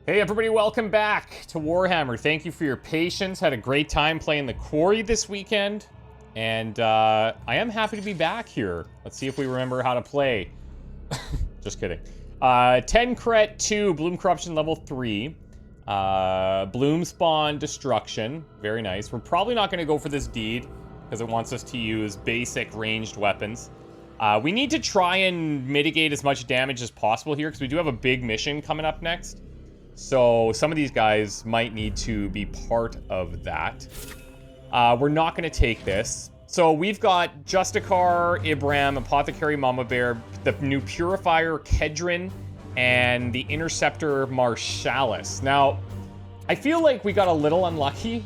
Hey everybody, welcome back to Warhammer. Thank you for your patience. Had a great time playing the Quarry this weekend. And I am happy to be back here. Let's see if we remember how to play. Just kidding. 10 crit 2, Bloom Corruption level 3. Bloom Spawn Destruction. Very nice. We're probably not going to go for this deed because it wants us to use basic ranged weapons. We need to try and mitigate as much damage as possible here because we do have a big mission coming up next. So some of these guys might need to be part of that. We're not going to take this. So we've got Justicar, Ibram, Apothecary Mama Bear, the new Purifier Kedron, and the Interceptor Marshalis. Now, I feel like we got a little unlucky.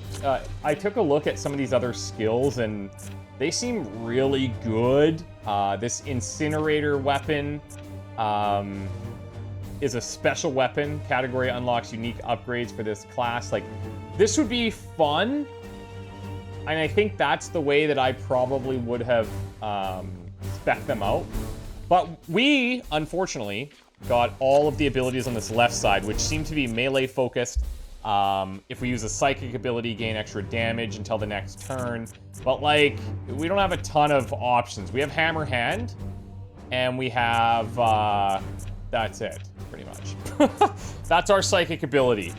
I took a look at some of these other skills and they seem really good. This Incinerator weapon is a special weapon. Category unlocks unique upgrades for this class. Like, this would be fun. And I think that's the way that I probably would have spec'd them out. But we, unfortunately, got all of the abilities on this left side, which seem to be melee focused. If we use a psychic ability, gain extra damage until the next turn. But, like, we don't have a ton of options. We have Hammer Hand, and we have, that's it, pretty much. That's our psychic ability.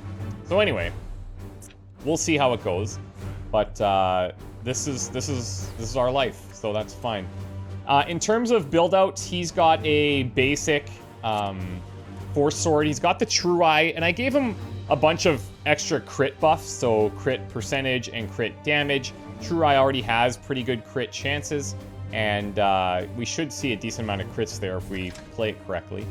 So anyway, we'll see how it goes. But this is our life, so that's fine. In terms of build outs, he's got a basic Force Sword. He's got the True Eye, and I gave him a bunch of extra crit buffs, so crit percentage and crit damage. True Eye already has pretty good crit chances, and we should see a decent amount of crits there if we play it correctly.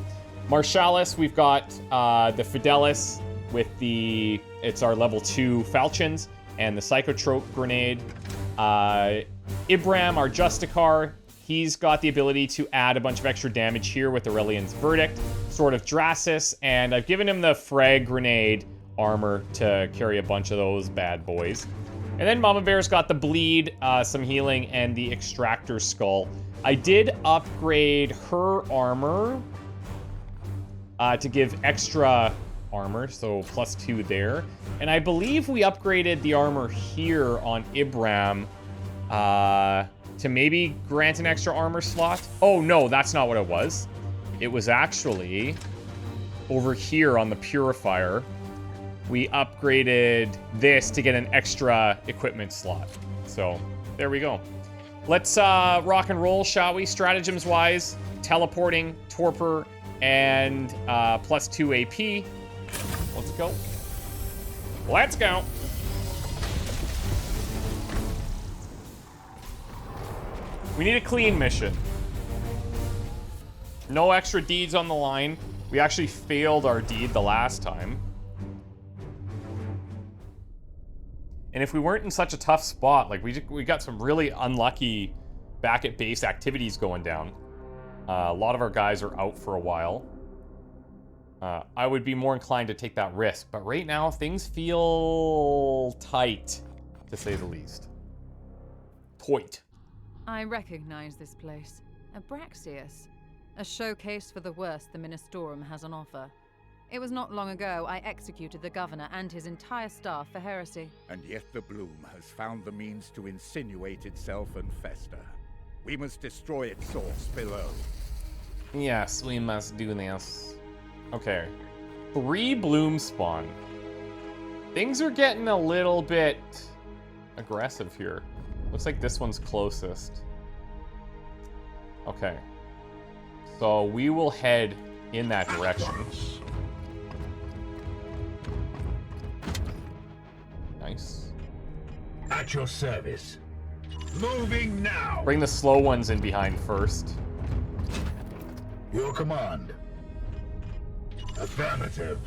Marshalis, we've got the Fidelis with it's our level 2 Falchions, and the Psychotrope Grenade. Ibram, our Justicar, he's got the ability to add a bunch of extra damage here with Aurelian's Verdict, Sword of Dracis, and I've given him the Frag Grenade armor to carry a bunch of those bad boys. And then Mama Bear's got the Bleed, some healing, and the Extractor Skull. I did upgrade her armor to give extra armor, so +2 there. And I believe we upgraded the armor here on Ibram to maybe grant an extra armor slot. Oh no, that's not what it was. It was actually over here on the Purifier. We upgraded this to get an extra equipment slot. So there we go. Let's rock and roll, shall we? Stratagems wise, teleporting, torpor, and +2 AP. Let's go. Let's go. We need a clean mission. No extra deeds on the line. We actually failed our deed the last time. And if we weren't in such a tough spot, like we got some really unlucky back at base activities going down. A lot of our guys are out for a while. I would be more inclined to take that risk, but right now things feel tight, to say the least. Toit. I recognize this place. Abraxius. A showcase for the worst the Ministorum has on offer. It was not long ago I executed the governor and his entire staff for heresy. And yet the Bloom has found the means to insinuate itself and fester. We must destroy its source below. Yes, we must do this. Okay. 3 Bloom Spawn. Things are getting a little bit aggressive here. Looks like this one's closest. Okay. So we will head in that direction. Nice. At your service. Moving now. Bring the slow ones in behind first. Your command. Affirmative.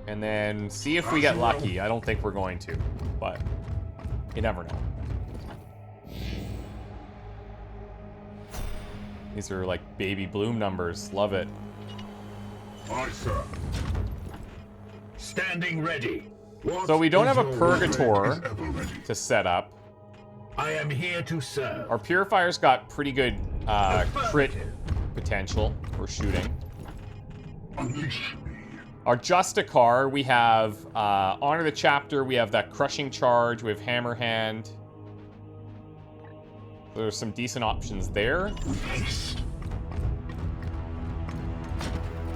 And then see if we get lucky. I don't think we're going to, but you never know. These are like baby Bloom numbers. Love it. Aye, sir. Standing ready. So we don't have a Purgator to set up. I am here to serve. Our Purifier's got pretty good crit potential for shooting. Unleash me. Our Justicar, we have Honor the Chapter, we have that Crushing Charge, we have Hammer Hand. There's some decent options there. Haste.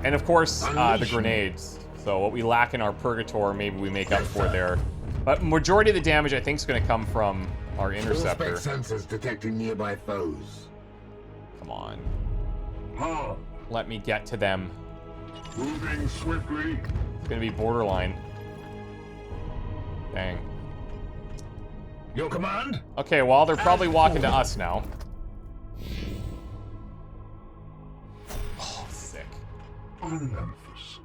And of course, the grenades. So what we lack in our Purgator, maybe we make up for there. But majority of the damage, I think, is going to come from our Interceptor. Sensors detecting nearby foes. Come on. Hard. Let me get to them. Moving swiftly. It's going to be borderline. Dang. Your command? Okay, well, they're probably walking to us now. Oh, sick. Olympus.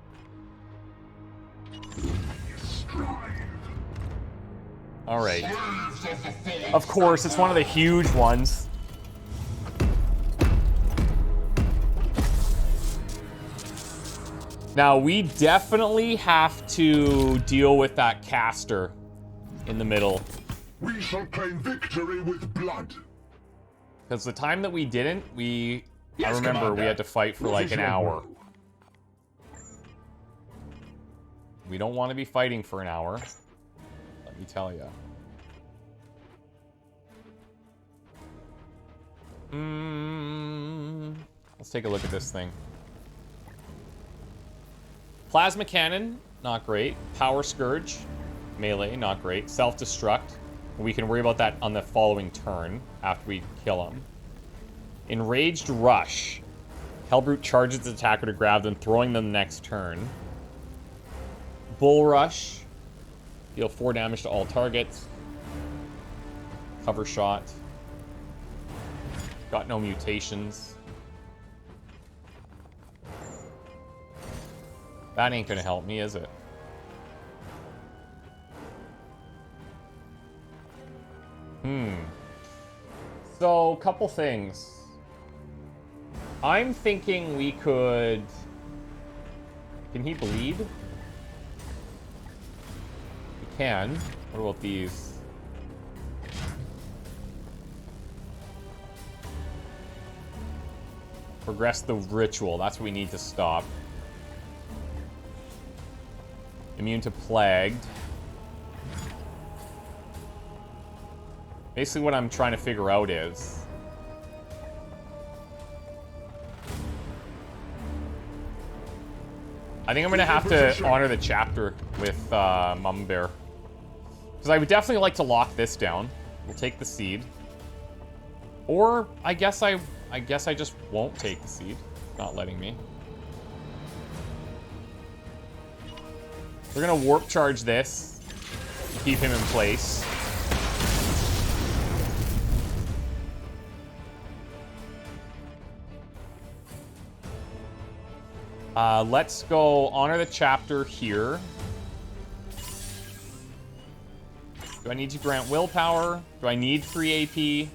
Strive. All right. Of course, it's one of the huge ones. Now, we definitely have to deal with that caster in the middle. We shall claim victory with blood. Because the time that we didn't, I Yes, remember Commander. we had to fight for like an hour. We don't want to be fighting for an hour. Let me tell you. Let's take a look at this thing. Plasma Cannon, not great. Power Scourge, melee, not great. Self-Destruct, we can worry about that on the following turn after we kill him. Enraged Rush. Hellbrute charges the attacker to grab them, throwing them the next turn. Bull Rush. Deal 4 damage to all targets. Cover Shot. Got no mutations. That ain't gonna help me, is it? So, couple things. I'm thinking we could... Can he bleed? He can. What about these? Progress the ritual. That's what we need to stop. Immune to plagued. Basically what I'm trying to figure out is... I think I'm gonna have to honor the chapter with Mum Bear. Because I would definitely like to lock this down. We'll take the seed. Or I guess I just won't take the seed. It's not letting me. We're gonna warp charge this. Keep him in place. Let's go honor the chapter here. Do I need to grant willpower? Do I need free AP?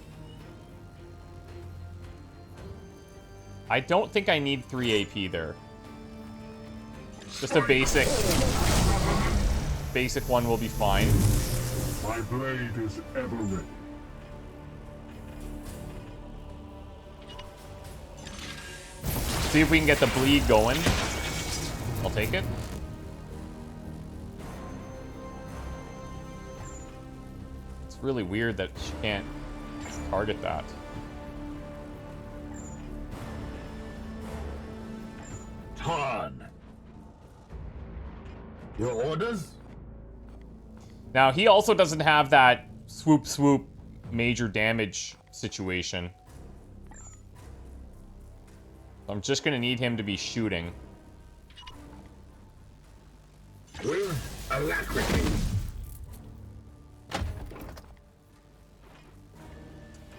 I don't think I need 3 AP there. Just a basic one will be fine. My blade is ever ready. See if we can get the bleed going. I'll take it. It's really weird that she can't target that. Tarn. Your orders? Now, he also doesn't have that swoop major damage situation. I'm just gonna need him to be shooting. With alacrity.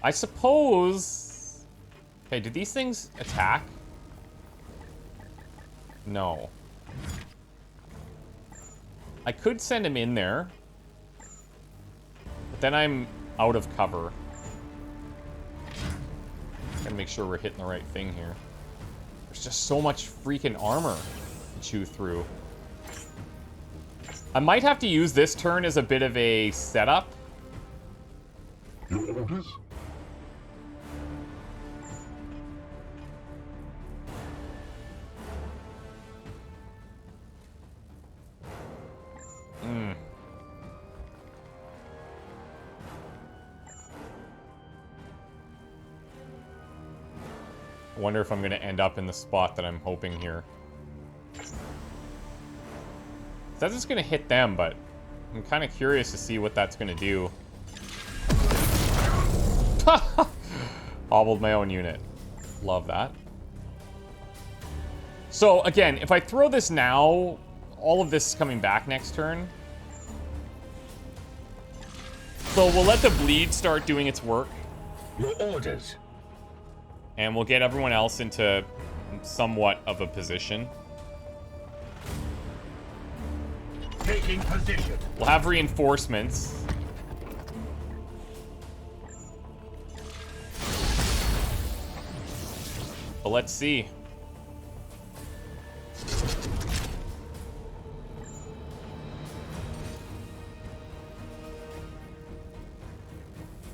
I suppose... Okay, do these things attack? No. I could send him in there. But then I'm out of cover. Gotta make sure we're hitting the right thing here. There's just so much freaking armor to chew through. I might have to use this turn as a bit of a setup. Your orders? I wonder if I'm going to end up in the spot that I'm hoping here. That's just going to hit them, but I'm kind of curious to see what that's going to do. Hobbled my own unit. Love that. So, again, if I throw this now, all of this is coming back next turn. So we'll let the bleed start doing its work. Your orders. And we'll get everyone else into somewhat of a position. Taking position. We'll have reinforcements. But let's see.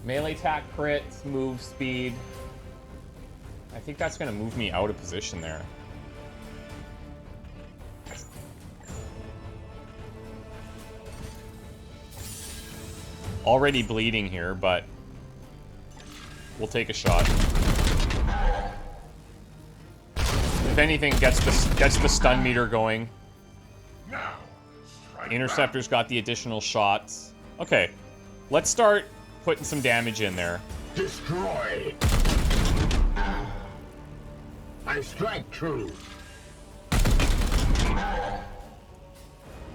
Melee attack, crits, move speed. I think that's going to move me out of position there. Already bleeding here, but we'll take a shot. If anything, gets the stun meter going. Interceptor's got the additional shots. Okay, let's start putting some damage in there. Destroy. I strike true.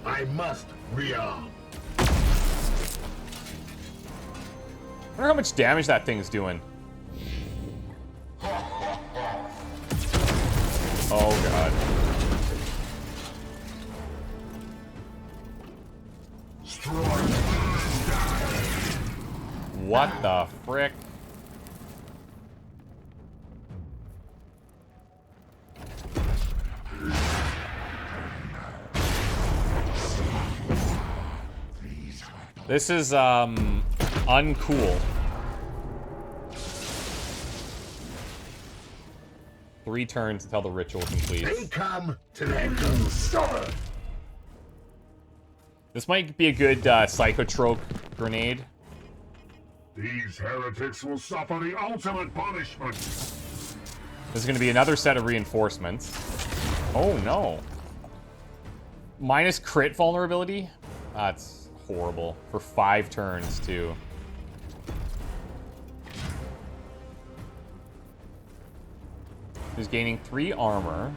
I must rearm. I wonder how much damage that thing's doing. Oh, God. What the frick? This is, uncool. 3 turns until the ritual completes. They come to their doom. This might be a good psychotrope grenade. These heretics will suffer the ultimate punishment. This is going to be another set of reinforcements. Oh, no. Minus crit vulnerability? That's horrible. For 5 turns, too. He's gaining 3 armor.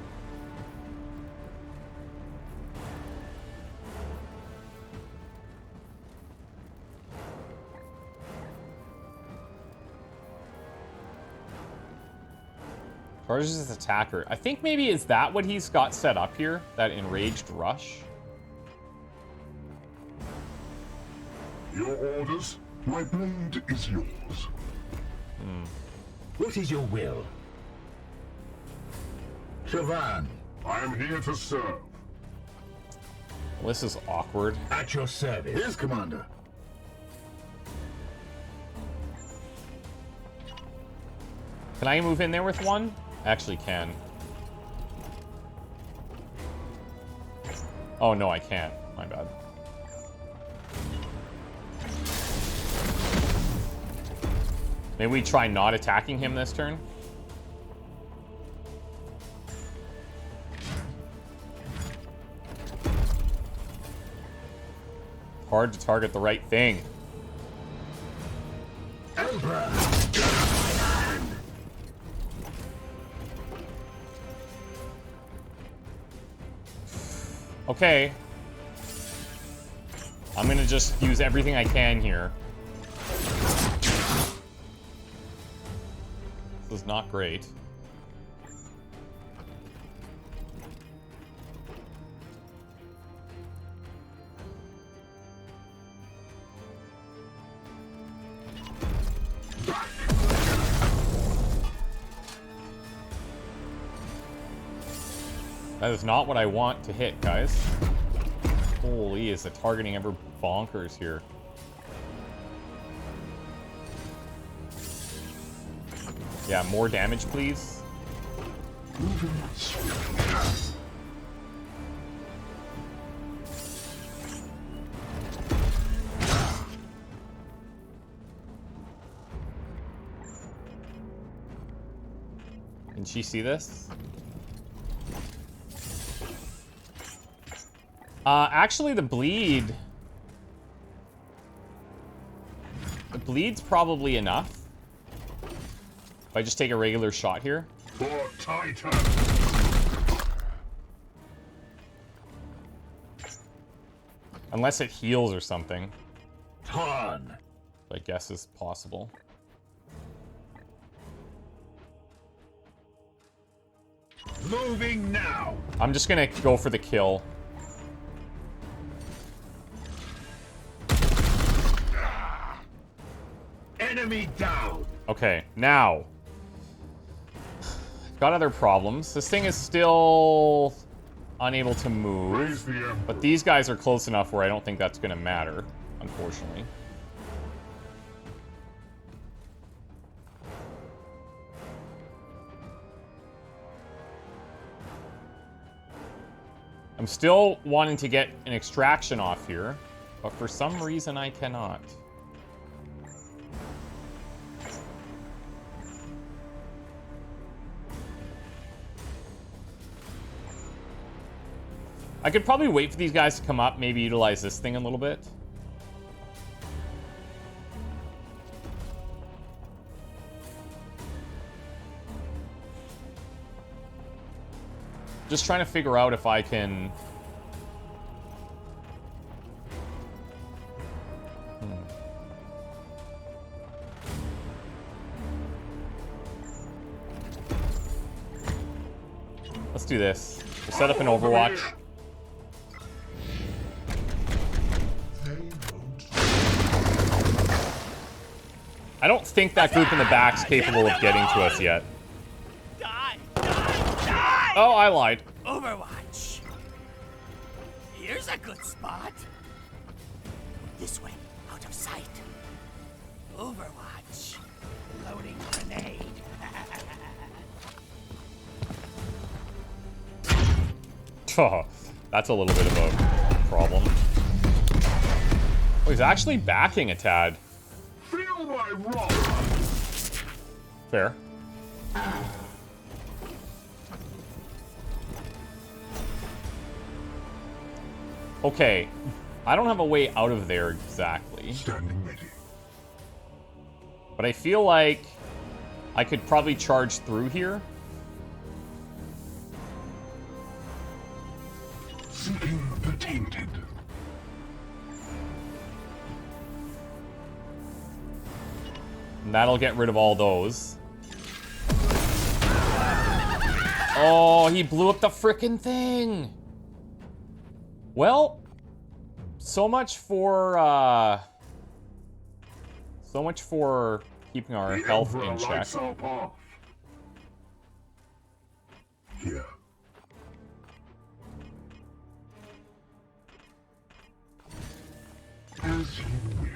Charges his attacker. I think maybe is that what he's got set up here? That enraged rush? Your orders? My blade is yours. What is your will? Siobhan, I am here to serve. Well, this is awkward. at your service. Yes, Commander. Can I move in there with one? Actually can. Oh, no, I can't. My bad. Maybe we try not attacking him this turn? Hard to target the right thing. Emperor. Okay. I'm gonna just use everything I can here. This is not great. That is not what I want to hit, guys. Holy, is the targeting ever bonkers here. Yeah, more damage, please. Can she see this? Actually, the bleed... The bleed's probably enough. If I just take a regular shot here. For Titan. Unless it heals or something. Turn. I guess is possible. Moving now. I'm just gonna go for the kill. Enemy down. Okay, now. Got other problems. This thing is still unable to move. Raise the Emperor. But these guys are close enough where I don't think that's gonna matter, unfortunately. I'm still wanting to get an extraction off here, but for some reason I cannot. I could probably wait for these guys to come up, maybe utilize this thing a little bit. Just trying to figure out if I can... Let's do this. We'll set up an Overwatch. I don't think that group in the back's capable of getting to us yet. Die! Die! Die! Oh, I lied. Overwatch. Here's a good spot. This way, out of sight. Overwatch. Loading grenade. Oh, that's a little bit of a problem. Oh, he's actually backing a tad. Feel my wrath. Fair. Okay. I don't have a way out of there exactly. Standing ready. But I feel like I could probably charge through here. Seeking the tainted. And that'll get rid of all those. Oh, he blew up the frickin' thing. Well, so much for keeping our The health Emperor in check. lights our path. Here. As you will.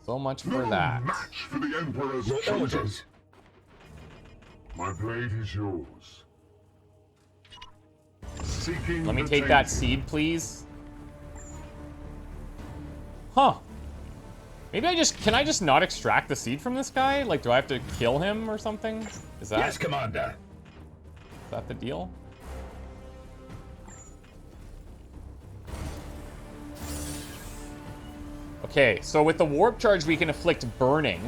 So much for No that. match for the Emperor's orders. My blade is yours. Seeking Let me the take that tainted. seed, please. Huh. Maybe can I just not extract the seed from this guy? Like, do I have to kill him or something? Is that Commander. the deal? Okay, so with the warp charge, we can inflict burning.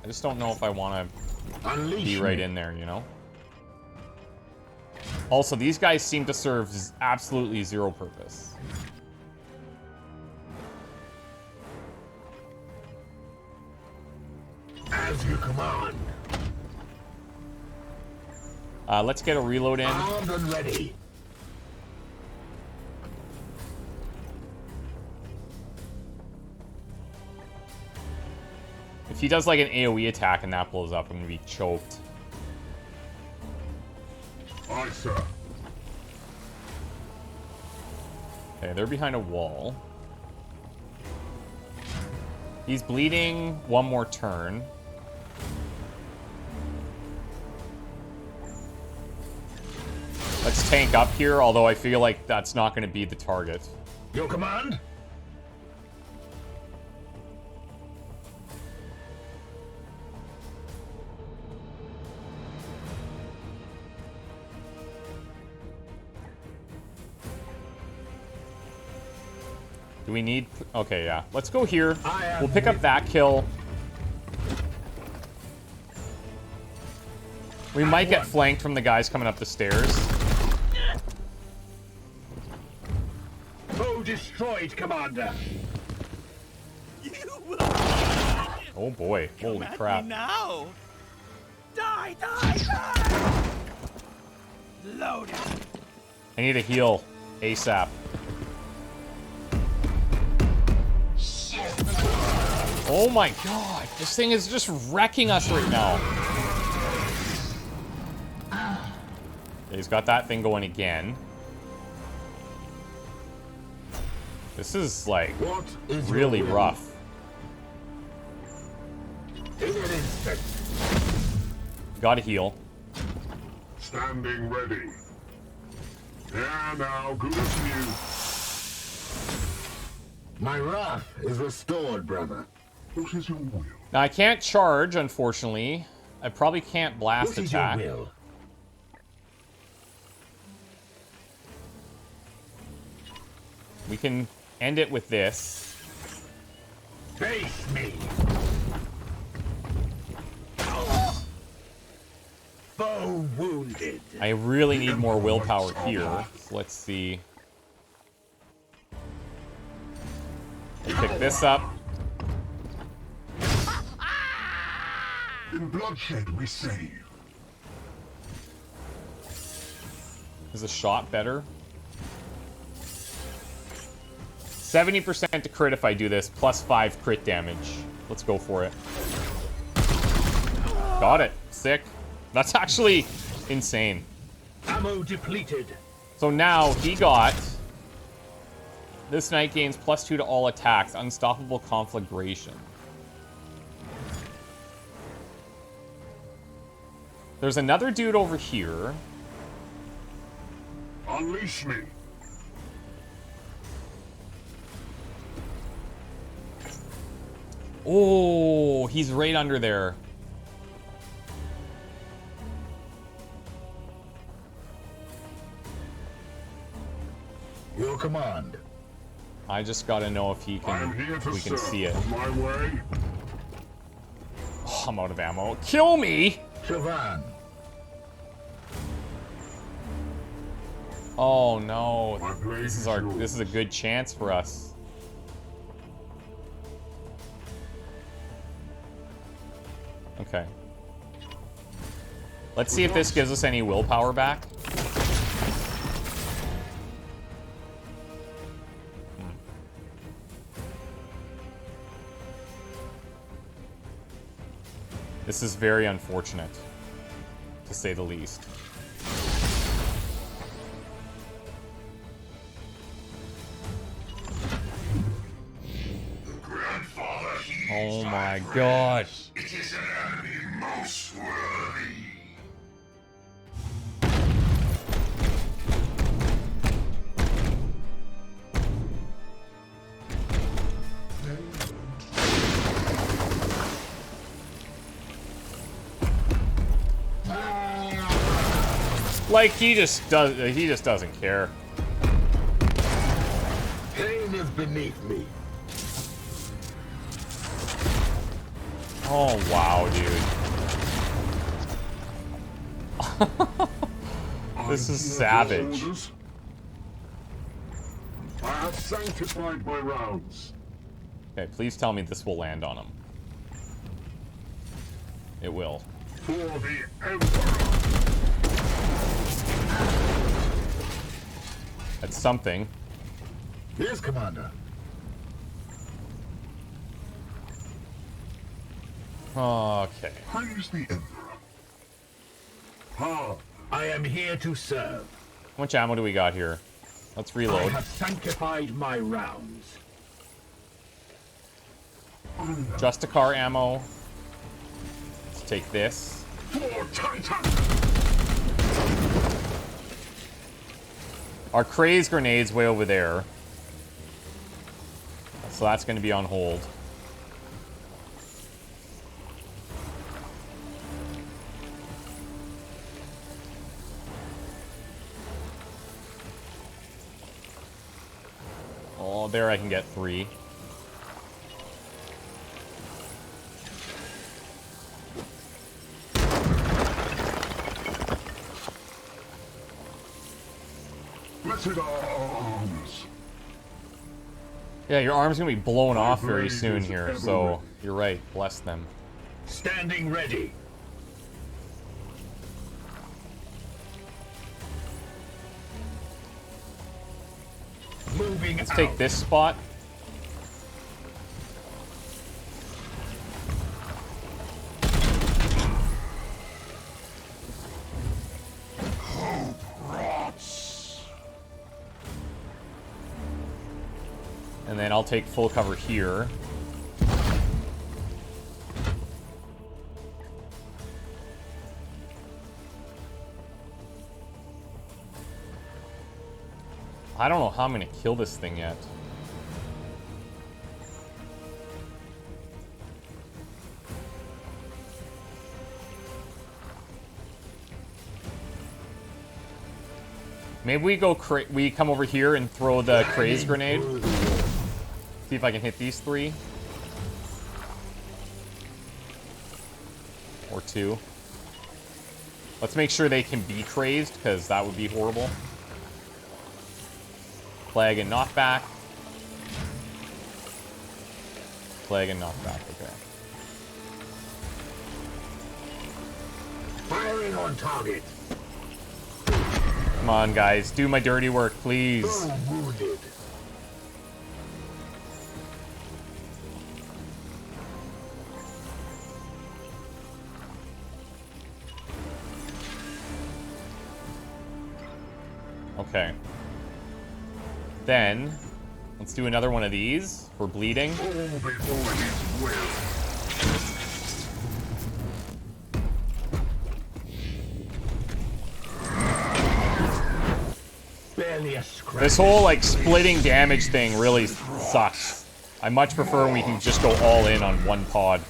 I just don't know if I want to be right in there, you know? Also, these guys seem to serve absolutely zero purpose. As you command. Let's get a reload in. Armed and ready. If he does like an AoE attack and that blows up, I'm gonna be choked. Aye, sir. Okay, they're behind a wall. He's bleeding one more turn. Let's tank up here, although I feel like that's not going to be the target. Your command? Do we need... Okay, yeah. Let's go here. We'll pick up that kill. We might get flanked from the guys coming up the stairs. Foe destroyed, Commander. You will Oh boy. come Holy at crap. me now. Die, die, die. Loaded. I need a heal. ASAP. Oh my god. This thing is just wrecking us right now. He's got that thing going again. This is like What is really your will? rough. In an instant. Gotta heal. Standing ready. Yeah, now, good as new. My wrath is restored, brother. What is your will? Now I can't charge, unfortunately. I probably can't blast What is attack. your will? We can end it with this. Face me. Foe wounded. I really need more willpower here. So let's see. We'll pick this up. In bloodshed we save. Is a shot better? 70% to crit if I do this, plus 5 crit damage. Let's go for it. Got it. Sick. That's actually insane. Ammo depleted. So now he got... This knight gains +2 to all attacks. Unstoppable conflagration. There's another dude over here. Unleash me. Oh, he's right under there. Your command. I just gotta know if he I am can. here to We can serve. see it. On my way. Oh, I'm out of ammo. Kill me! Chavan. Oh no! My blade This is is our. yours. This is a good chance for us. Okay. Let's see if this gives us any willpower back. This is very unfortunate, to say the least. Oh my god. It is an enemy most worthy. Like he just doesn't care. Pain is beneath me. Oh wow, dude. This is savage. I have sanctified my rounds. Okay, please tell me this will land on him. It will. For the Emperor. That's something. Yes, Commander. Okay. Praise the Emperor. Ha! I am here to serve. How much ammo do we got here? Let's I reload. have sanctified my rounds. Justicar ammo. Let's take this. For Titan! Our craze grenade's way over there. So that's going to be on hold. Oh, there I can get 3. Blessed are our arms. Yeah, your arm's gonna be blown off very blade soon is here, ever so ready. you're right. Bless them. Standing ready. Moving Let's out. take this spot. And then I'll take full cover here. I don't know how I'm gonna kill this thing yet. Maybe we go we come over here and throw the craze grenade. See if I can hit these 3. Or 2. Let's make sure they can be crazed, because that would be horrible. Plague and knockback. Plague and knockback, okay. Firing on target. Come on, guys. Do my dirty work, please. Foe wounded. Okay. Then, let's do another one of these for bleeding. All before his will. Barely a scratch. This whole, like, splitting damage thing really sucks. I much prefer when we can just go all in on one pod.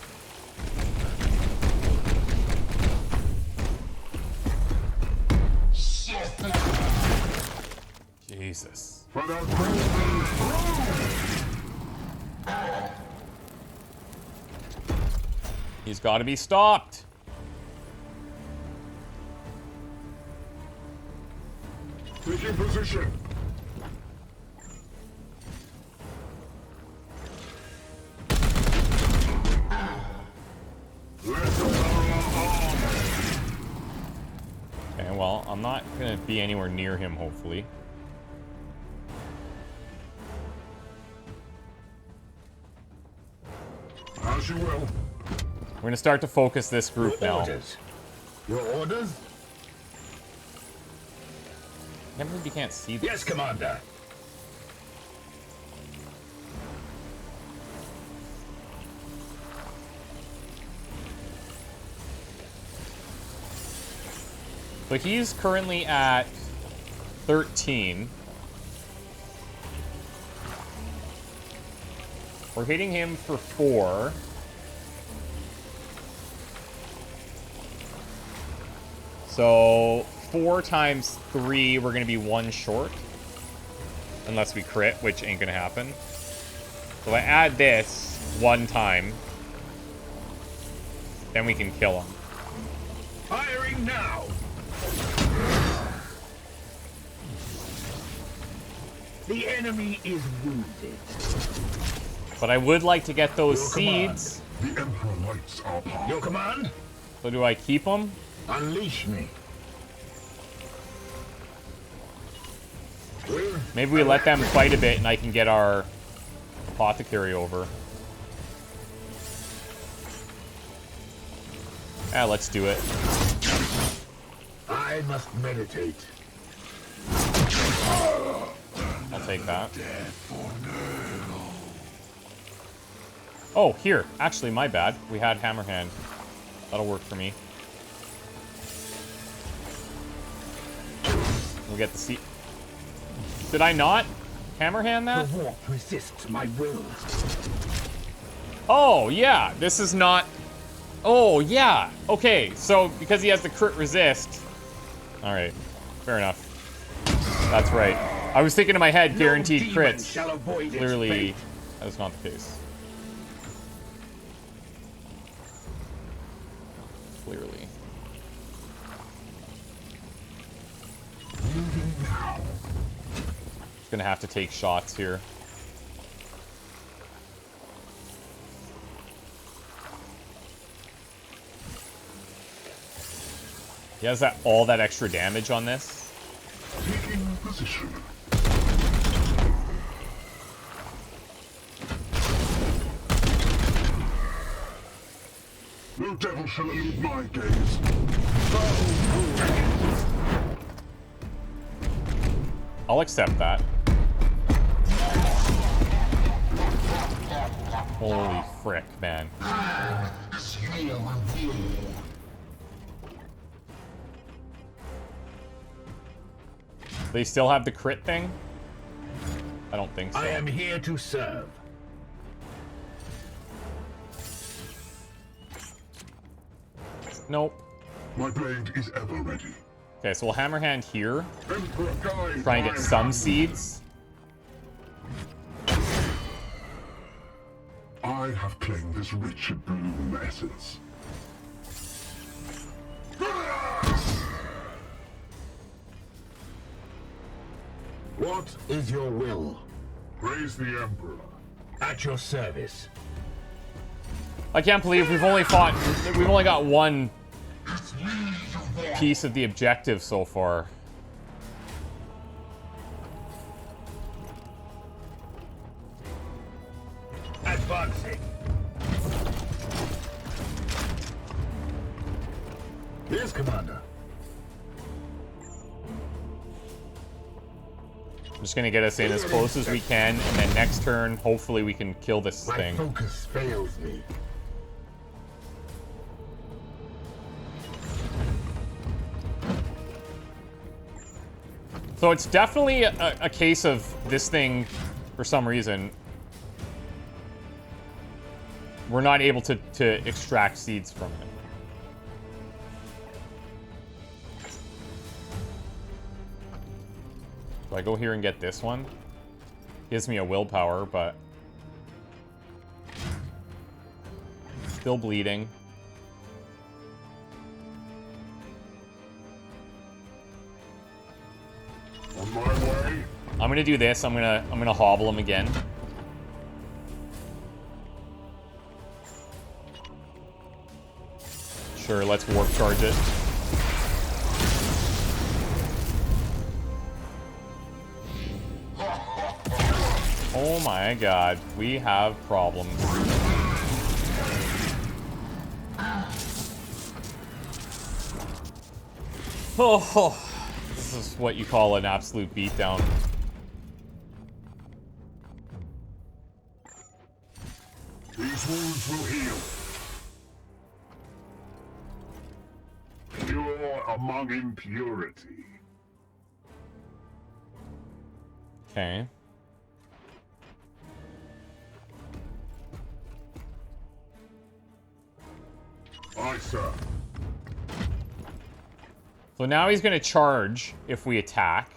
Jesus. For the golden throne. He's got to be stopped. Taking position. Blessed are our arms. Okay, well, I'm not going to be anywhere near him, hopefully. As you will. We're going to start to focus this group Your now. orders. Your orders? I can't believe you can't see this. Yes, Commander. So he's currently at 13. We're hitting him for 4. So 4 times 3, we're going to be 1 short. Unless we crit, which ain't going to happen. So if I add this 1 time, then we can kill him. Firing now. The enemy is wounded. But I would like to get those Your command. seeds. The Emperor lights our path. Your command? So do I keep them? Unleash me. Maybe we let them fight a bit and I can get our apothecary over. Yeah, let's do it. I must meditate. I'll take that. Oh, here. Actually, my bad. We had Hammerhand. That'll work for me. We'll get the seat. Did I not Hammerhand that? The warp resists my will. Oh, yeah. This is not... Oh, yeah. Okay, so because he has the crit resist... Alright. Fair enough. That's right. I was thinking in my head, No guaranteed demon crits. shall avoid its Clearly, fate. that is not the case. Clearly. Just gonna have to take shots here. He has all that extra damage on this. Taking position. No devil shall elude my gaze. I'll accept that. Holy frick, man. They still have the crit thing? I don't think so. I am here to serve. Nope. My blade is ever ready. Okay, so we'll hammer hand here. Emperor guide Try and get my some hand. seeds. I have claimed this rich bloom essence. What is your will? Praise the Emperor. At your service. I can't believe we've only got one piece of the objective so far. Advancing. Yes, Commander. I'm just gonna get us in as close as we can, and then next turn, hopefully we can kill this My thing. focus fails me. So it's definitely a case of this thing, for some reason, we're not able to extract seeds from it. Do I go here and get this one? Gives me a willpower, but still bleeding. On my way. I'm gonna do this. I'm gonna hobble him again. Sure, let's warp charge it. Oh my god, we have problems. Oh, this is what you call an absolute beatdown. These wounds will heal. Pure among impurity. Okay. Aye, sir. So now he's gonna charge if we attack.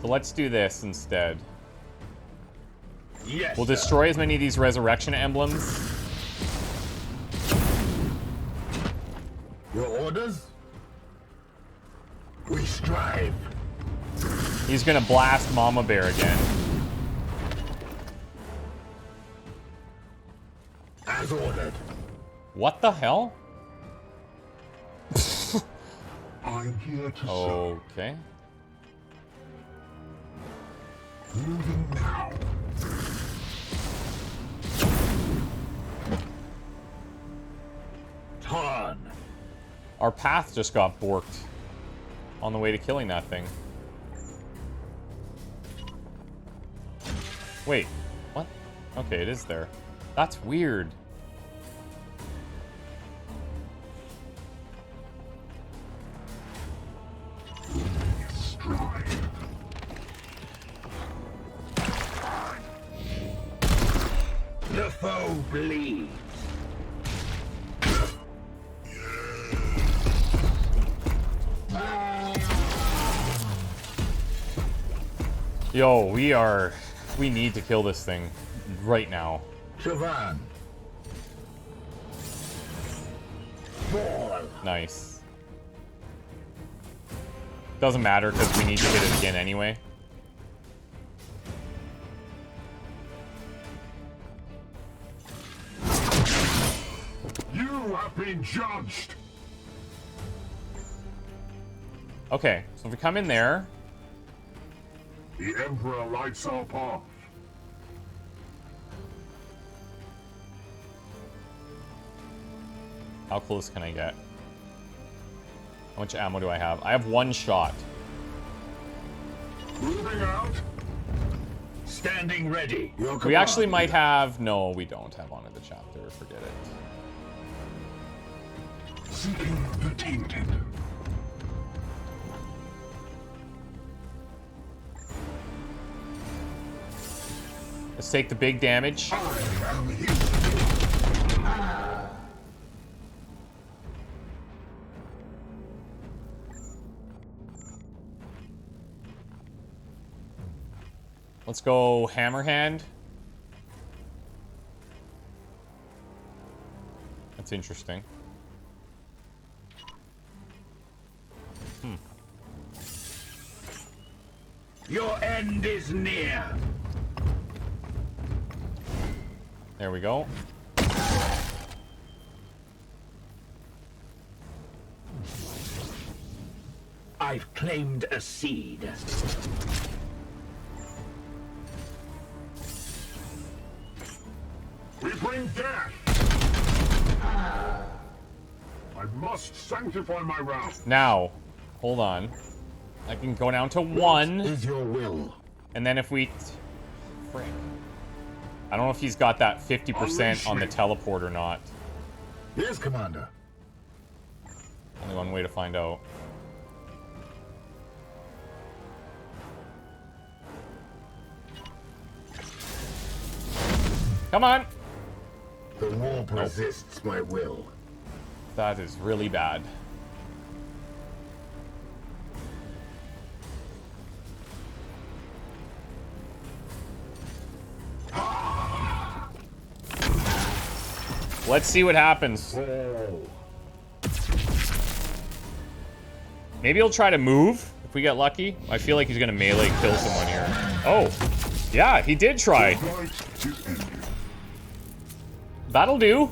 So let's do this instead. Yes. We'll sir. destroy as many of these resurrection emblems. Your orders? We strive. He's gonna blast Mama Bear again. As ordered. What the hell? I'm here to serve. Okay. Moving now. Tarn. Our path just got borked on the way to killing that thing. Wait, what? Okay, it is there. That's weird. Strive. The foe bleeds. Yo, we need to kill this thing right now. Siobhan. Ball. Nice. Doesn't matter because we need to hit it again anyway. You have been judged. Okay, so if we come in there. The Emperor lights our path. How close can I get? How much ammo do I have? I have 1 shot. Moving out. Standing ready. Your We actually command. might have... No, we don't have Honor the Chapter. Forget it. Seeking the tainted. Let's take the big damage. I am here. Let's go Hammerhand. That's interesting. Your end is near. There we go. I've claimed a seed. We bring death. I must sanctify my wrath. Now, hold on. I can go down to 1. Is your will? And then if we... Frick. I don't know if he's got that 50% on the teleport or not. Yes, Commander. Only one way to find out. Come on! The warp resists my will. That is really bad. Let's see what happens. Maybe he'll try to move if we get lucky. I feel like he's gonna melee kill someone here. Oh, yeah, he did try. Fight is ended. That'll do.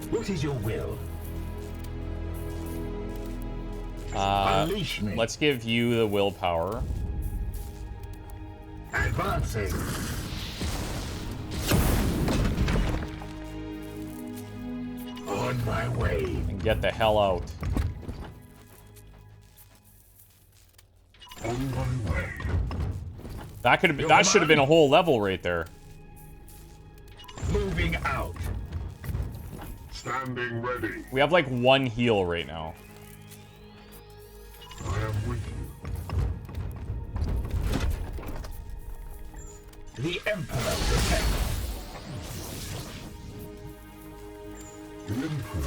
What is your will? Unleash me. Let's give you the willpower. Advancing. On my way. And get the hell out. On my way. That could have been, that should have been a whole level right there. Moving out. Standing ready. We have like 1 heal right now. I am with you. The Emperor protects. The Emperor.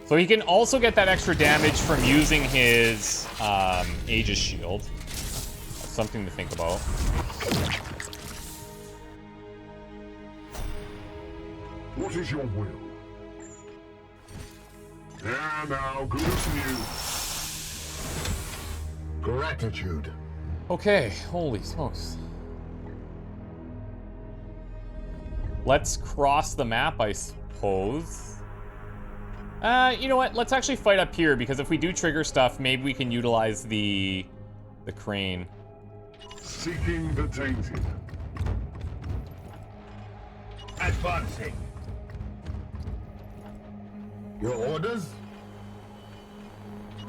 So he can also get that extra damage from using his Aegis shield. That's something to think about. What is your will? Yeah, now, good as new. Gratitude. Okay, holy smokes. Let's cross the map, I suppose. You know what? Let's actually fight up here, because if we do trigger stuff, maybe we can utilize the crane. Seeking the tainted. Advancing. Your orders?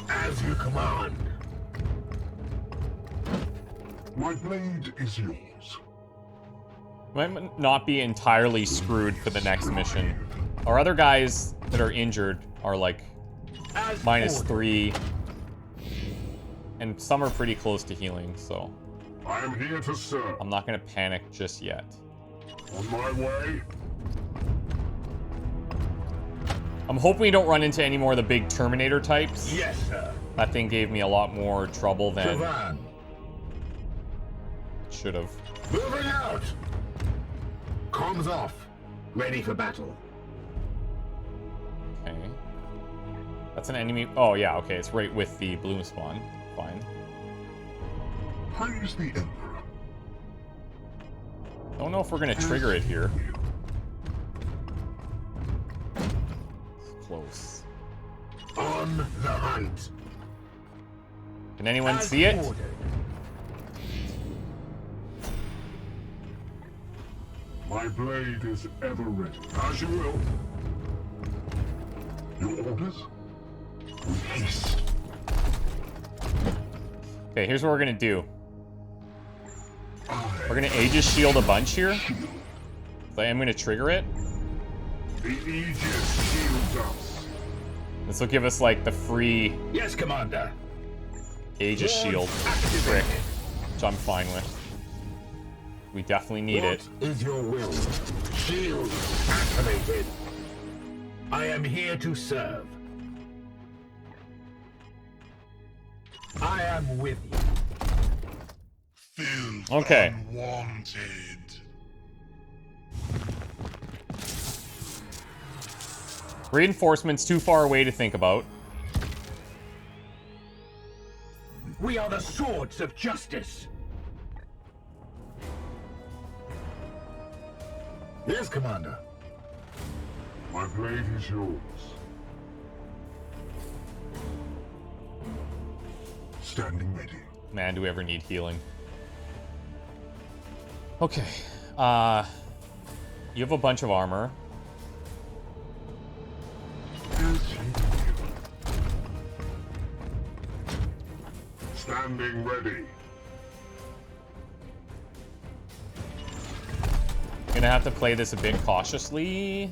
As you command. My blade is yours. Might not be entirely screwed for the next mission. Our other guys that are injured are like As -3. And some are pretty close to healing, so I am here to serve. I'm not gonna panic just yet. On my way. I'm hoping we don't run into any more of the big Terminator types. Yes, sir. That thing gave me a lot more trouble than Javan. it should have. Moving out. Comms off. Ready for battle. Okay. That's an enemy. Oh, yeah, okay. It's right with the bloom spawn. Fine. Praise the Emperor. Don't know if we're going to trigger it here. Close. On the hunt. Can anyone As see it? ordered. My blade is ever ready. As you will. Your orders? With haste. Okay, here's what we're going to do. We're going to Aegis Shield a bunch here. So I am going to trigger it. The Aegis shields us. This will give us, like, the free Yes, Commander. Aegis Shield trick, which I'm fine with. We definitely need it. What is your will? Shield activated. I am here to serve. I am with you. Filled Okay. unwanted. Reinforcements too far away to think about. We are the swords of justice. Yes, Commander. My blade is yours. Standing ready. Man, do we ever need healing. Okay. You have a bunch of armor. As you will. Standing ready. Gonna have to play this a bit cautiously.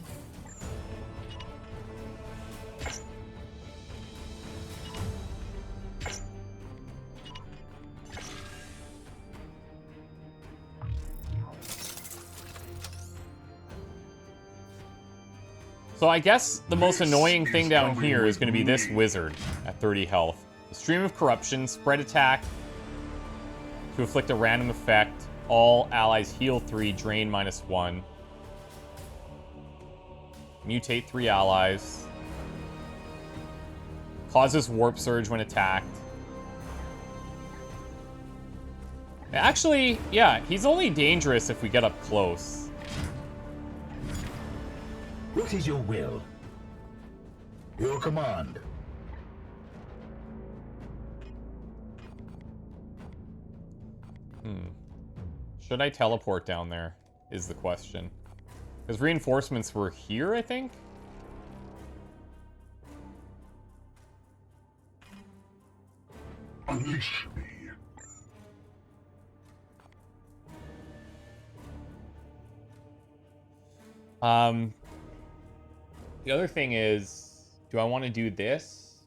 So I guess the most annoying thing down here is going to be this wizard at 30 health. The Stream of Corruption, spread attack to inflict a random effect. All allies heal 3, drain -1. Mutate 3 allies. Causes warp surge when attacked. Actually, yeah, he's only dangerous if we get up close. What is your will? Your command. Should I teleport down there, is the question. Because reinforcements were here, I think? Unleash me. The other thing is, do I want to do this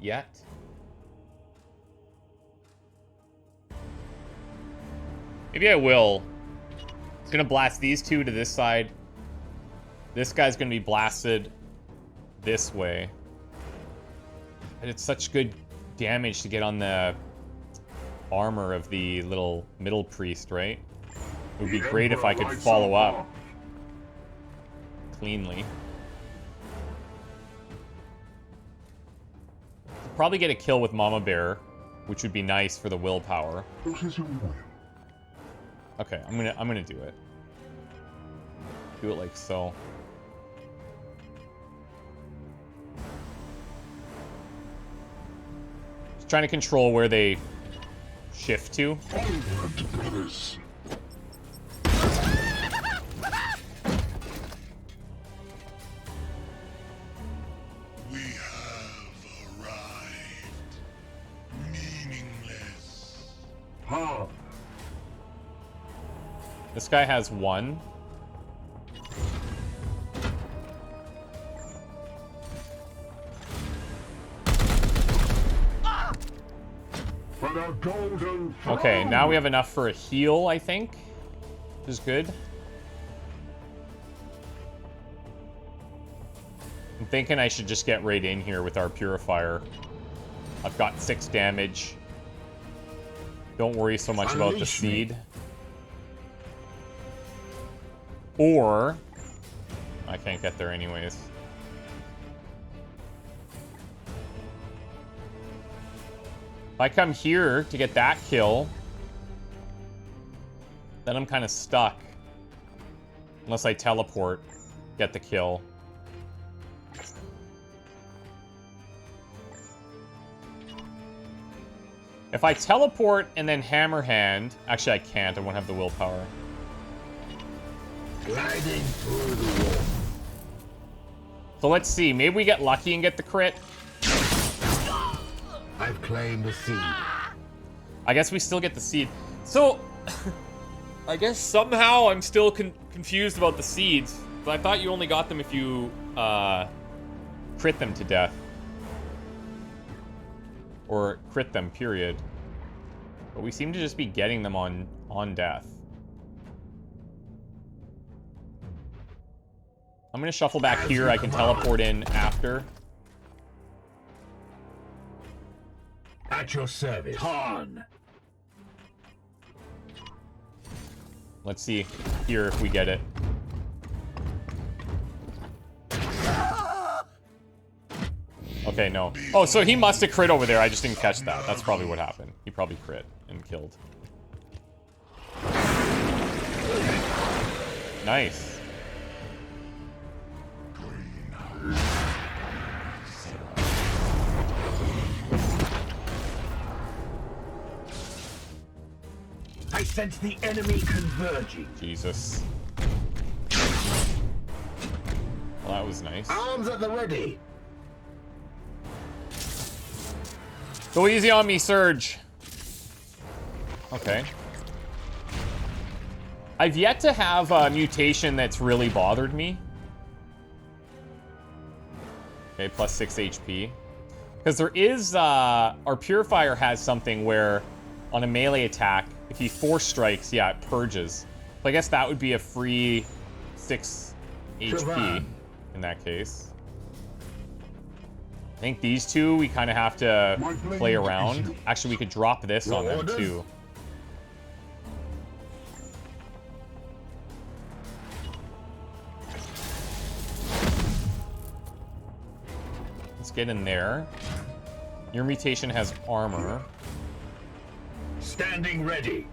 yet? Maybe I will. It's gonna blast these two to this side. This guy's gonna be blasted this way. And it's such good damage to get on the armor of the little middle priest, right? It would be great if I could follow up cleanly. Probably get a kill with Mama Bear, which would be nice for the willpower. What is your will? Okay, I'm gonna do it. Do it like so. Just trying to control where they shift to. Onward, brothers. We have arrived. Meaningless. Hard. This guy has 1. For the golden Okay, throne. now we have enough for a heal, I think. Which is good. I'm thinking I should just get right in here with our purifier. I've got 6 damage. Don't worry so much about the Unleash me. seed. Or... I can't get there anyways. If I come here to get that kill, then I'm kind of stuck. Unless I teleport, get the kill. If I teleport and then hammer hand... Actually, I can't. I won't have the willpower. Gliding through the wall. So let's see. Maybe we get lucky and get the crit. I've claimed the seed. I guess we still get the seed. So, I guess somehow I'm still confused about the seeds. But I thought you only got them if you crit them to death. Or crit them, period. But we seem to just be getting them on death. I'm gonna shuffle back here. I can teleport in after. At your service. Tarn. Let's see here if we get it. Okay, no. Oh, so he must have crit over there. I just didn't catch that. That's probably what happened. He probably crit and killed. Nice. I sense the enemy converging. Jesus. Well, that was nice. Arms at the ready. Go easy on me, Surge. Okay. I've yet to have a mutation that's really bothered me. Okay, plus 6 HP. Because there is, our Purifier has something where on a melee attack, if he 4 strikes, yeah, it purges. So I guess that would be a free 6 HP in that case. I think these two, we kind of have to play around. Actually, we could drop this on them, too. Let's get in there. Your mutation has armor. Standing ready.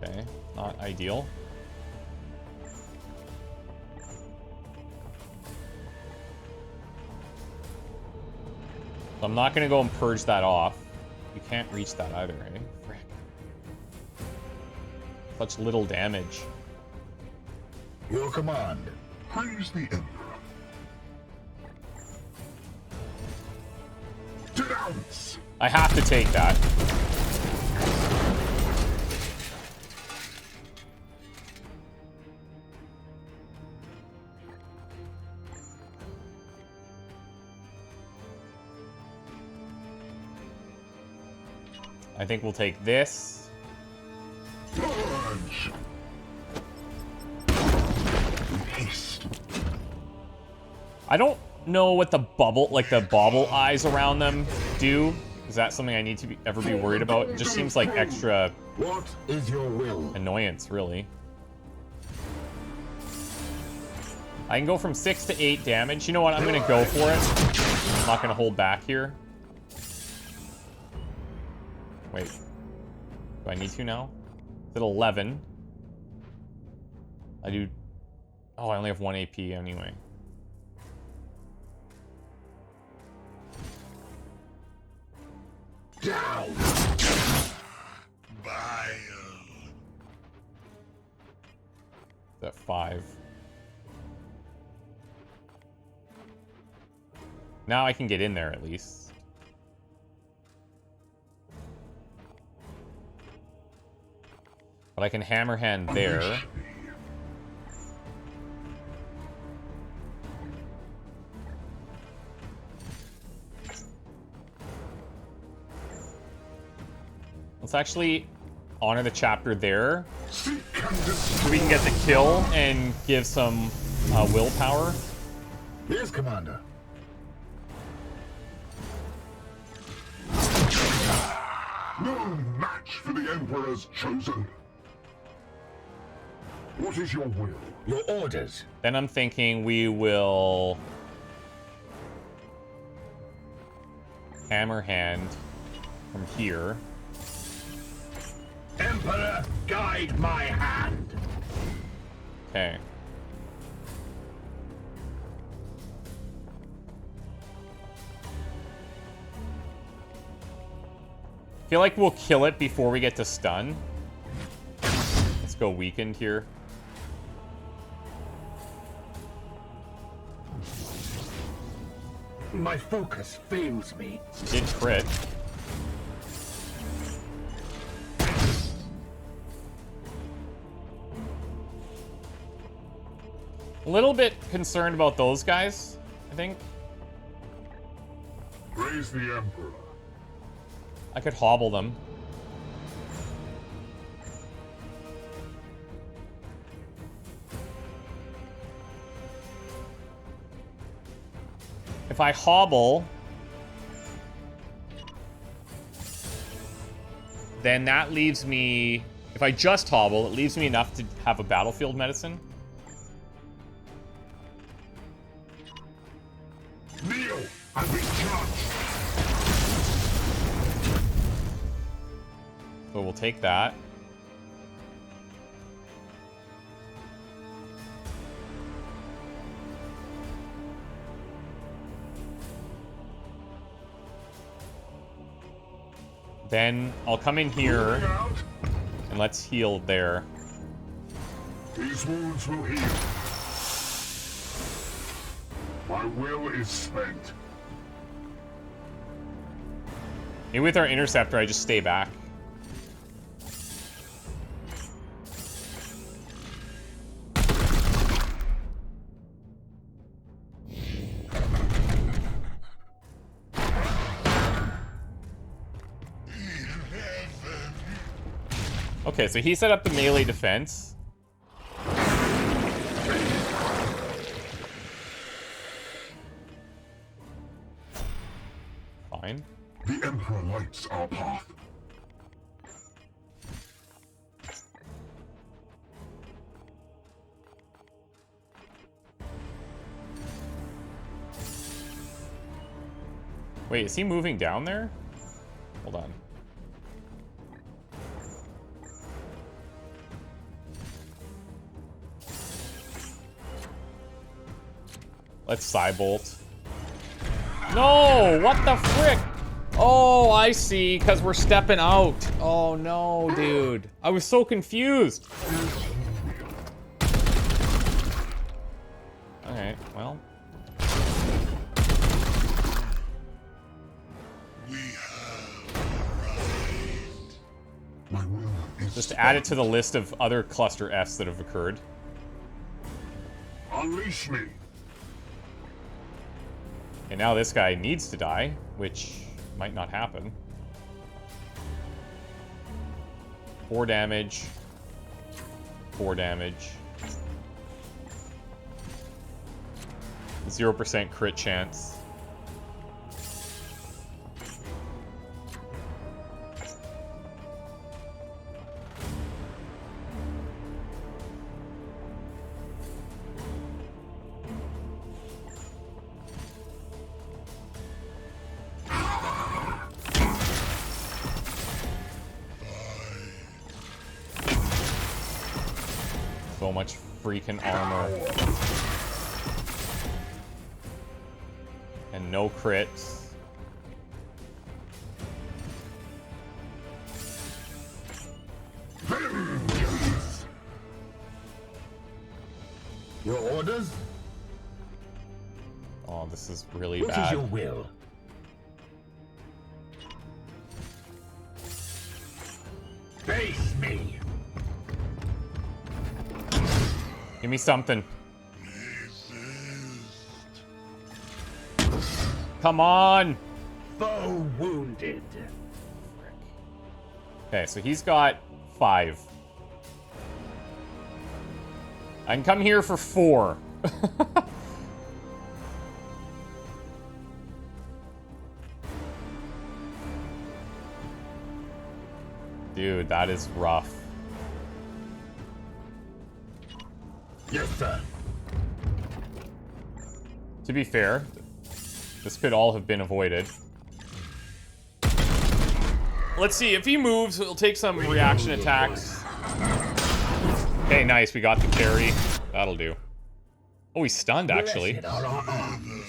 Okay, not ideal. So I'm not going to go and purge that off. You can't reach that either, eh? Frick. Such little damage. Your command. Praise the Emperor. Denounce! I have to take that. I think we'll take this. Purge! Haste. I don't know what the bubble, like the bobble eyes around them do. Is that something I need to ever be worried about? It just seems like extra What is your will? annoyance, really. I can go from 6 to 8 damage. You know what? I'm going to go for it. I'm not going to hold back here. Wait. Do I need to now? It's at 11. I do... Oh, I only have 1 AP anyway. Down. It's at 5. Now I can get in there at least. But I can hammer hand there. Let's actually honor the chapter there. So we can get the kill and give some willpower. Yes, Commander. No match for the Emperor's chosen. What is your will? Your orders. Then I'm thinking we will hammer hand from here. Emperor, guide my hand. Okay. Feel like we'll kill it before we get to stun. Let's go weakened here. My focus fails me. Did crit. A little bit concerned about those guys, I think. Praise the Emperor. I could hobble them. If I hobble, then that leaves me... If I just hobble, it leaves me enough to have a battlefield medicine. Kneel and be judged. So we'll take that. Then I'll come in here and let's heal there. These wounds will heal. My will is spent. Maybe with our interceptor, I just stay back. Okay, so he set up the melee defense. Fine. The Emperor lights our path. Wait, is he moving down there? Hold on. Let's Psybolt. No! What the frick? Oh, I see, because we're stepping out. Oh, no, dude. I was so confused. Alright, well. My will is Just add it to the list of other cluster Fs that have occurred. unleash me. And now this guy needs to die, which might not happen. 4 damage. 4 damage. 0% crit chance. So much freaking armor. And no crits. Your orders? Oh, this is really What is bad. your will? Face me. Give me something. Come on! Foe wounded. Okay, so he's got 5. I can come here for 4. Dude, that is rough. Yes, sir. To be fair, this could all have been avoided. Let's see, if he moves, he'll take some reaction attacks. Okay, nice, we got the carry. That'll do. Oh, he's stunned, actually. Blessed are our arms.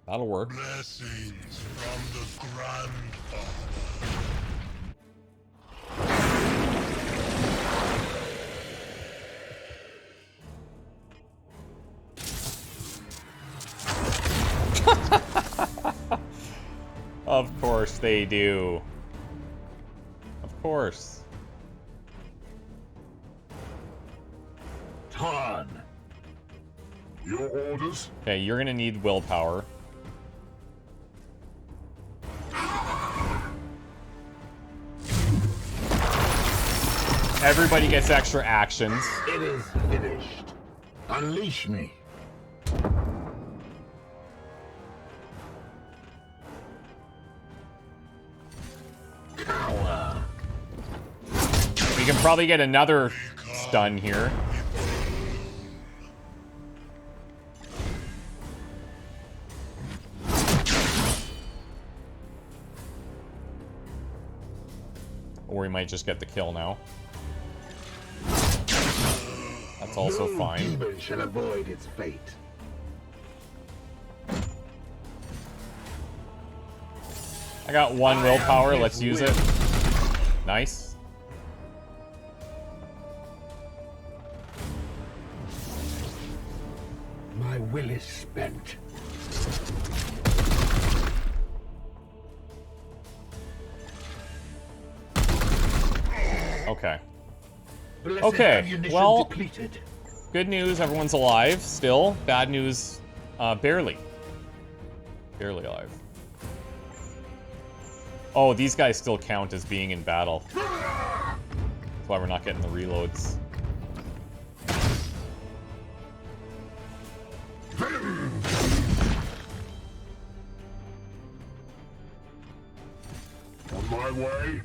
That'll work. Blessings from the grandfather. Of course they do. Of course. Tarn. Your orders? Okay, you're gonna need willpower. Everybody gets extra actions. It is finished. Unleash me. Cower. We can probably get another stun here. Or we might just get the kill now. That's also No fine. demon shall avoid its fate. I got one willpower, let's use it. Nice. My will is spent. Okay. Blessed Okay, ammunition well- depleted. Good news, everyone's alive still. Bad news, barely. Barely alive. Oh, these guys still count as being in battle. That's why we're not getting the reloads. On my way.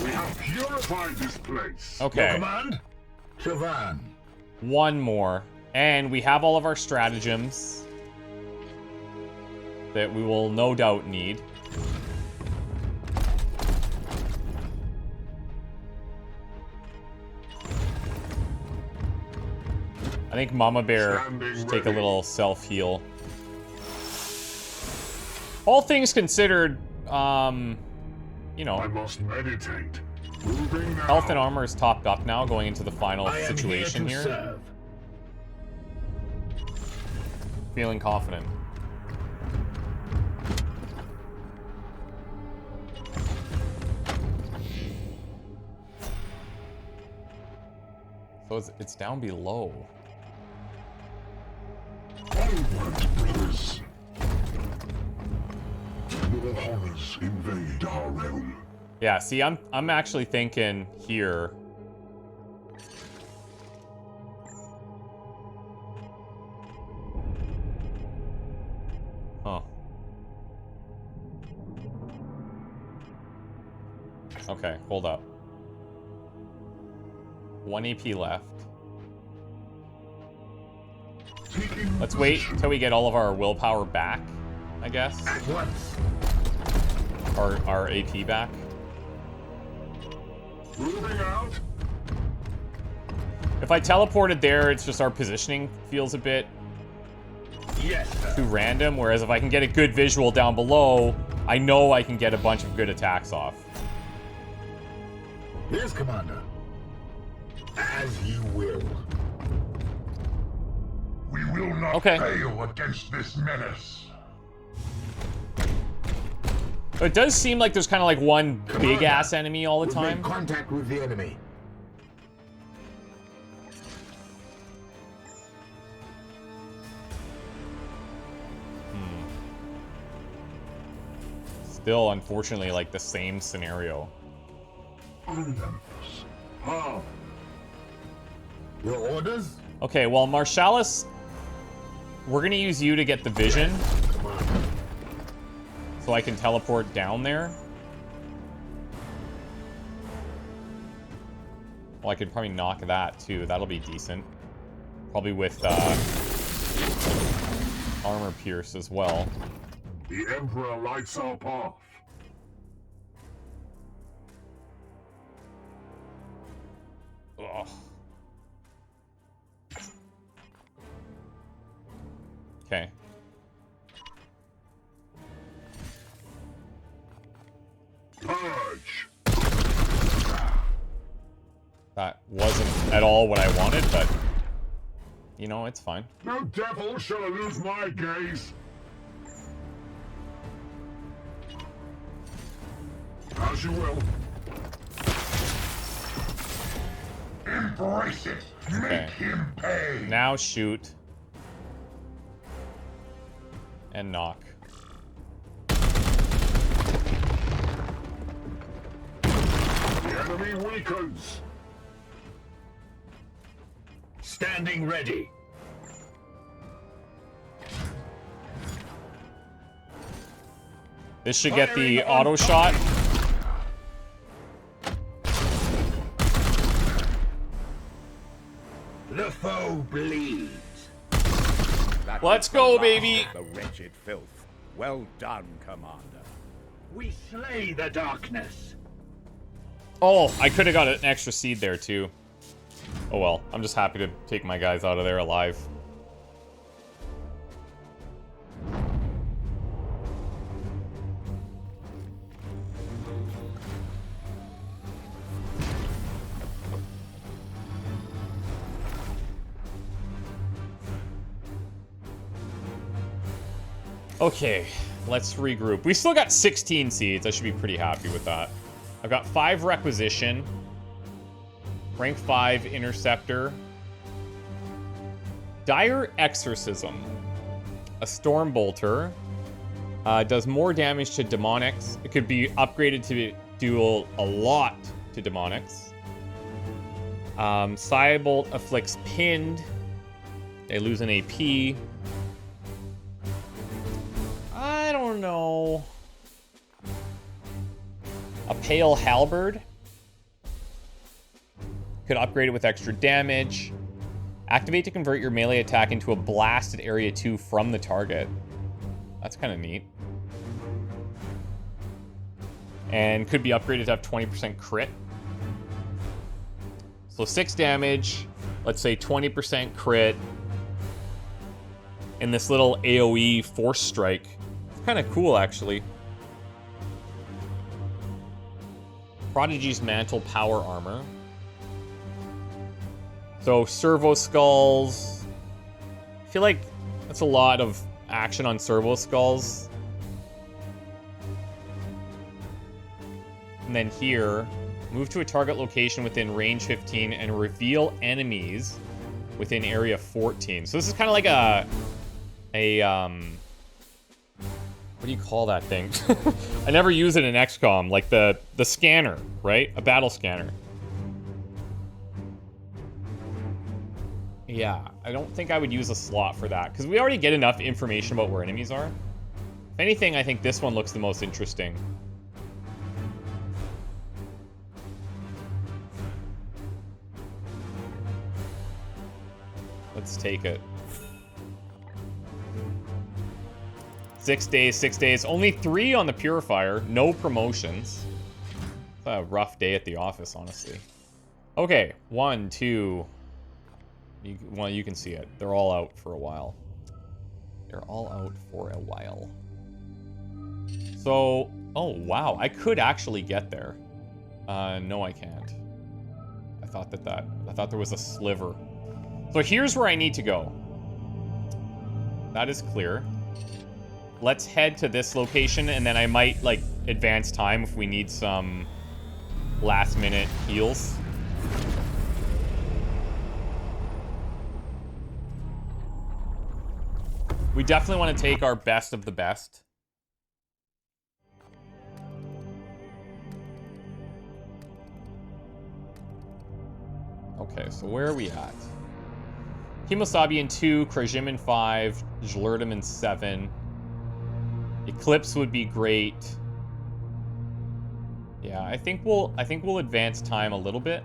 We have purified this place. Your Okay, command? Chavan. one more. And we have all of our stratagems that we will no doubt need. I think Mama Bear should take a little self-heal. All things considered, you I know, must meditate. Moving now. health and armor is topped up now going into the final I am situation here to here. serve. Feeling confident. So it's down below. Onward, brothers. More horrors invade our realm. Yeah, see, I'm actually thinking here. Huh. Okay, hold up. 1 AP left. Taking Let's wait position. till we get all of our willpower back, I guess. At once. Our AP back. Moving out. If I teleported there, it's just our positioning feels a bit Yes, sir. too random, whereas if I can get a good visual down below, I know I can get a bunch of good attacks off. Yes, Commander. As you will. We will not Okay. fail against this menace. But it does seem like there's kind of like one big-ass enemy all the We've time. made contact with the enemy. Still, unfortunately, like the same scenario. How? Your orders? Okay, well, Marshalis We're gonna use you to get the vision. So I can teleport down there. Well, I could probably knock that too. That'll be decent. Probably with armor pierce as well. The Emperor lights our path. Ugh. Okay. Purge. That wasn't at all what I wanted, but you know, it's fine. No devil shall elude my gaze. As you will. Embrace it. Make Okay. him pay. Now shoot. And knock. The enemy weakens. Standing ready. This should get the auto shot. The foe bleeds. That Let's was the go, last baby. of The wretched filth. Well done, Commander. We slay the darkness. Oh, I could have got an extra seed there too. Oh well, I'm just happy to take my guys out of there alive. Okay, let's regroup. We still got 16 seeds. I should be pretty happy with that. I've got 5 requisition, rank 5 interceptor, dire exorcism, a storm bolter, does more damage to demonics. It could be upgraded to do a lot to demonics. Cybolt afflicts pinned. They lose an AP. I don't know. A pale halberd. Could upgrade it with extra damage. Activate to convert your melee attack into a blast at area 2 from the target. That's kind of neat. And could be upgraded to have 20% crit. So 6 damage. Let's say 20% crit. And this little AoE force strike. It's kind of cool, actually. Prodigy's Mantle Power Armor. So, Servo Skulls. I feel like that's a lot of action on Servo Skulls. And then here, move to a target location within range 15 and reveal enemies within area 14. So this is kind of like a what do you call that thing? I never use it in XCOM, like the scanner, right? A battle scanner. Yeah, I don't think I would use a slot for that, because we already get enough information about where enemies are. If anything, I think this one looks the most interesting. Let's take it. 6 days, 6 days. Only 3 on the Purifier. No promotions. It's a rough day at the office, honestly. Okay, 1, 2... Well, you can see it. They're all out for a while. They're all out for a while. So, oh wow, I could actually get there. No, I can't. I thought there was a sliver. So here's where I need to go. That is clear. Let's head to this location, and then I might, like, advance time if we need some last-minute heals. We definitely want to take our best of the best. Okay, so where are we at? Kimosabi in 2, Krajim in 5, Jlurdim in 7. Eclipse would be great. Yeah, I think we'll advance time a little bit.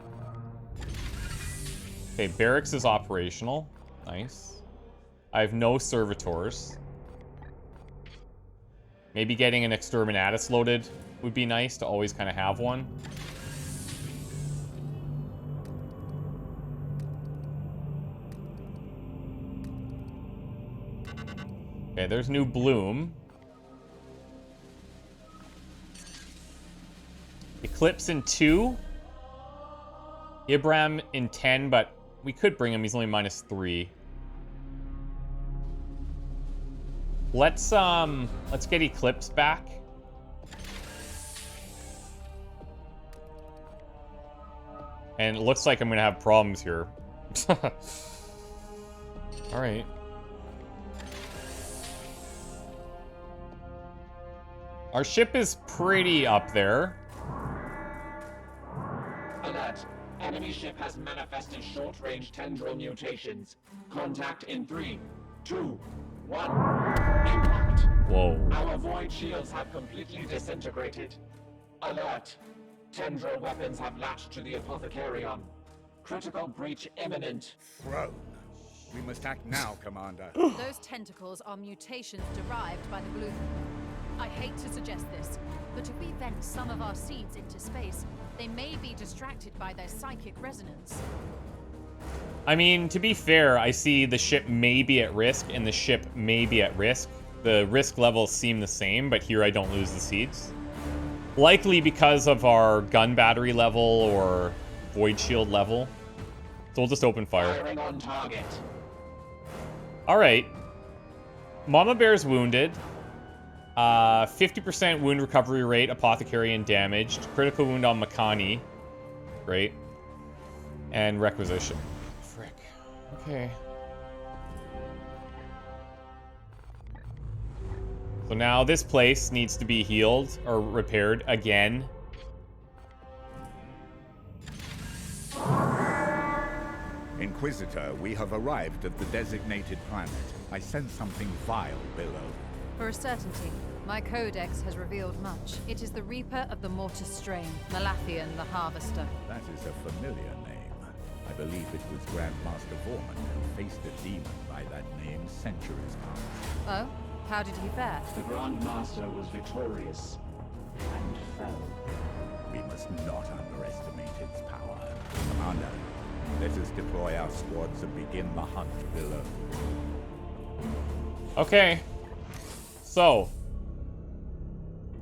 Okay, barracks is operational. Nice. I have no servitors. Maybe getting an exterminatus loaded would be nice to always kind of have one. Okay, there's new bloom. Eclipse in 2. Ibram in 10, but we could bring him. He's only -3. Let's get Eclipse back. And it looks like I'm gonna have problems here. All right. Our ship is pretty up there. Alert. Enemy ship has manifested short-range tendril mutations. Contact in 3, 2, 1. Impact. Whoa. Our void shields have completely disintegrated. Alert. Tendril weapons have latched to the Apothecarion. Critical breach imminent. Throne. We must act now, Commander. Those tentacles are mutations derived by the blue. I hate to suggest this, but if we vent some of our seeds into space, they may be distracted by their psychic resonance. I mean, to be fair, I see the ship may be at risk and the ship may be at risk. The risk levels seem the same, but here I don't lose the seeds. Likely because of our gun battery level or void shield level. So we'll just open fire. Firing on target. All right. Mama Bear's wounded. 50% wound recovery rate, Apothecarian damaged. Critical wound on Makani. Great. And requisition. Frick. Okay. So now this place needs to be healed or repaired again. Inquisitor, we have arrived at the designated planet. I sense something vile below. For a certainty, my codex has revealed much. It is the Reaper of the Mortis strain, Malathian the Harvester. That is a familiar name. I believe it was Grandmaster Vorman who faced a demon by that name centuries past. Oh? How did he fare? The Grand Master was victorious and fell. We must not underestimate its power. Commander, let us deploy our squads and begin the hunt below. Okay. So,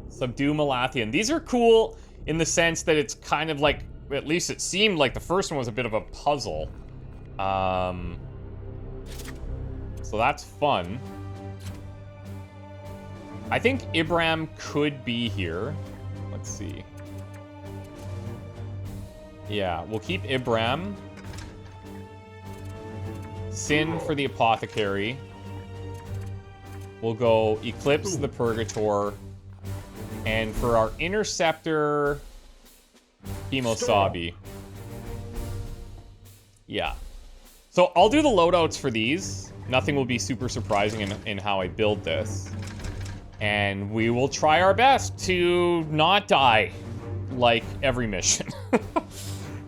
subdue Malathian. These are cool in the sense that it's kind of like, at least it seemed like the first one was a bit of a puzzle. So that's fun. I think Ibram could be here. Let's see. Yeah, we'll keep Ibram. Sin for the Apothecary. We'll go Eclipse the Purgator. And for our Interceptor, Kimosabi. Yeah. So I'll do the loadouts for these. Nothing will be super surprising in how I build this. And we will try our best to not die like every mission.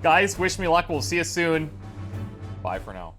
Guys, wish me luck. We'll see you soon. Bye for now.